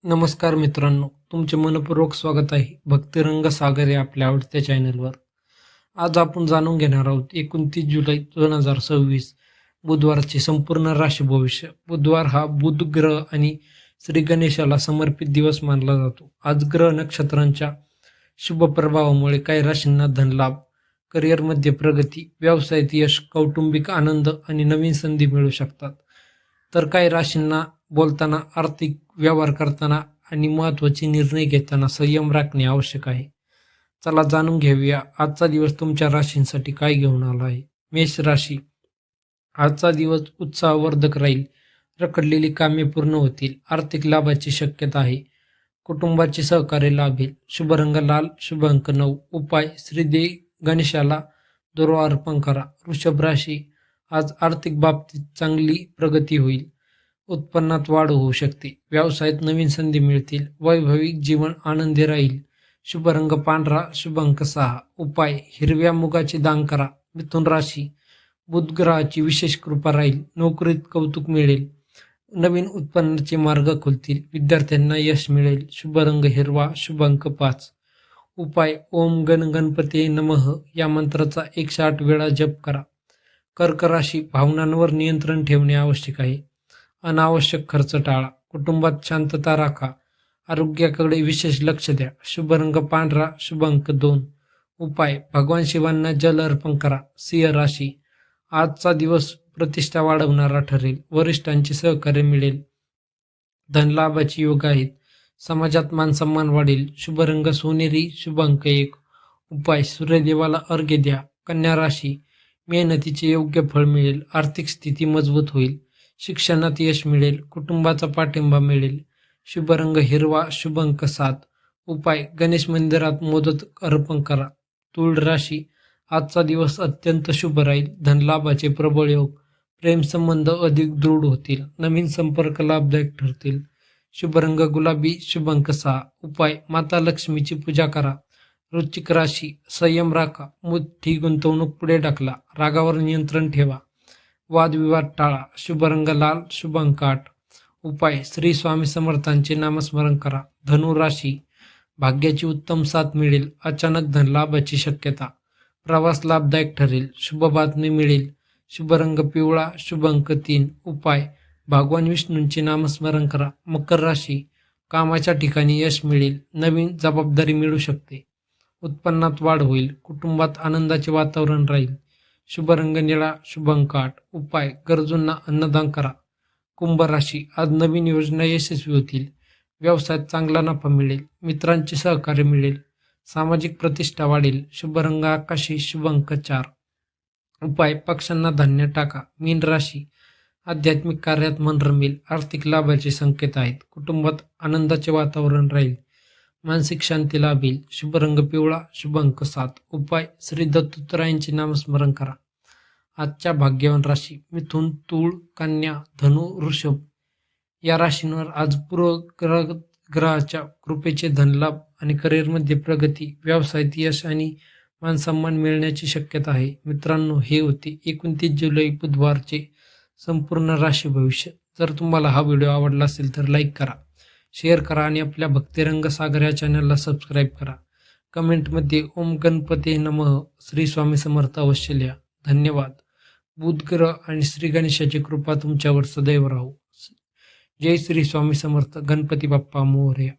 नमस्कार मित्रांनो, तुमचे मनपूर्वक स्वागत आहे भक्तिरंग सागर या आपल्या आवडत्या चॅनलवर. आज आपण जाणून घेणार आहोत 29 जुलै 2026 बुधवारचे संपूर्ण राशी भविष्य. बुधवार हा बुध ग्रह आणि श्री गणेशाला समर्पित दिवस मानला जातो. आज ग्रह नक्षत्रांच्या शुभ प्रभावामुळे काही राशींना धनलाभ, करिअरमध्ये प्रगती, व्यवसायात यश, कौटुंबिक आनंद आणि नवीन संधी मिळू शकतात. तर काही राशींना बोलताना, आर्थिक व्यवहार करताना आणि महत्त्वाचे निर्णय घेताना संयम राखणे आवश्यक आहे. चला जाणून घेऊया आजचा दिवस तुमच्या राशींसाठी काय घेऊन आला आहे. मेष राशी, आजचा दिवस उत्साहवर्धक राहील. रखडलेली कामे पूर्ण होतील. आर्थिक लाभाची शक्यता आहे. कुटुंबाचे सहकार्य लाभेल. शुभ रंग लाल, शुभ अंक 9. उपाय श्री गणेशाला दुर्वा अर्पण करा. वृषभ राशी, आज आर्थिक बाबतीत चांगली प्रगती होईल. उत्पन्नात वाढ होऊ शकते. व्यवसायात नवीन संधी मिळतील. वैभविक जीवन आनंदी राहील. शुभ रंग पांढरा, शुभ अंक 6. उपाय हिरव्या मुगाचे दान करा. मिथुन राशी, बुध ग्रहाची विशेष कृपा राहील. नोकरीत कौतुक मिळेल. नवीन उत्पन्नाचे मार्ग खुलतील. विद्यार्थ्यांना यश मिळेल. शुभ रंग हिरवा, शुभ अंक 5. उपाय ओम गण गणपती नमः या मंत्राचा 108 वेळा जप करा. कर्क राशी, भावनांवर नियंत्रण ठेवणे आवश्यक आहे. अनावश्यक खर्च टाळा. कुटुंबात शांतता राखा. आरोग्याकडे विशेष लक्ष द्या. शुभ रंग पांढरा, शुभ अंक 2. उपाय भगवान शिवांना जल अर्पण करा. सिंह राशी, आजचा दिवस प्रतिष्ठा वाढवणारा ठरेल. वरिष्ठांचे सहकार्य मिळेल. धनलाभाची योग आहेत. समाजात मानसन्मान वाढेल. शुभ रंग सोनेरी, शुभ अंक 1. उपाय सूर्यदेवाला अर्घ्य द्या. कन्या राशी, मेहनतीचे योग्य फळ मिळेल. आर्थिक स्थिती मजबूत होईल. शिक्षणात यश मिळेल. कुटुंबाचा पाठिंबा मिळेल. शुभ रंग हिरवा, शुभ अंक 7. उपाय गणेश मंदिरात मोदक अर्पण करा. तुळ राशी, आजचा दिवस अत्यंत शुभ राहील. धनलाभाचे प्रबळ योग. प्रेमसंबंध अधिक दृढ होतील. नवीन संपर्क लाभदायक ठरतील. शुभ रंग गुलाबी, शुभ अंक 6. उपाय माता लक्ष्मीची पूजा करा. वृश्चिक राशी, संयम राखा. मोठी गुंतवणूक पुढे ढकला. रागावर नियंत्रण ठेवा. वादविवाद टाळा. शुभ रंग लाल, शुभ अंक 8. उपाय श्री स्वामी समर्थांचे नामस्मरण करा. धनु राशी, भाग्याची उत्तम साथ मिळेल. अचानक धनलाभाची शक्यता. प्रवास लाभदायक ठरेल. शुभ बातमी मिळेल. शुभ रंग पिवळा, शुभ अंक 3. उपाय भगवान विष्णूंचे नामस्मरण करा. मकर राशी, कामाच्या ठिकाणी यश मिळेल. नवीन जबाबदारी मिळू शकते. उत्पन्नात वाढ होईल. कुटुंबात आनंदाचे वातावरण राहील. शुभ रंग निळा, शुभ अंक 8. उपाय गरजूंना अन्नदान करा. कुंभ राशी, आज नवीन योजना यशस्वी होतील. व्यवसायात चांगला नफा मिळेल. मित्रांचे सहकार्य मिळेल. सामाजिक प्रतिष्ठा वाढेल. शुभ रंग आकाशी, शुभ अंक 4. उपाय पक्ष्यांना धान्य टाका. मीन राशी, आध्यात्मिक कार्यात मन रमेल. आर्थिक लाभाचे संकेत आहेत. कुटुंबात आनंदाचे वातावरण राहील. मानसिक शांती लाभेल. शुभ रंग पिवळा, शुभ अंक 7. उपाय श्री दत्तात्रयांचे नामस्मरण करा. आजच्या भाग्यवान राशी मिथुन, तूळ, कन्या, धनु, वृषभ या राशींवर आज पूर्व ग्रहाच्या कृपेचे धनलाभ आणि करिअरमध्ये प्रगती, व्यवसायात यश आणि मानसन्मान मिळण्याची शक्यता आहे. मित्रांनो, हे होते 29 जुलै बुधवारचे संपूर्ण राशी भविष्य. जर तुम्हाला हा व्हिडिओ आवडला असेल तर लाईक करा, शेअर करा आणि आपल्या भक्तिरंग सागर या चॅनलला सबस्क्राईब करा. कमेंटमध्ये ओम गणपती नमः, श्री स्वामी समर्थ अवश्य लिहा. धन्यवाद. बुध ग्रह आणि श्री गणेशाची कृपा तुमच्यावर सदैव राहो. जय श्री स्वामी समर्थ. गणपती बाप्पा मोरया.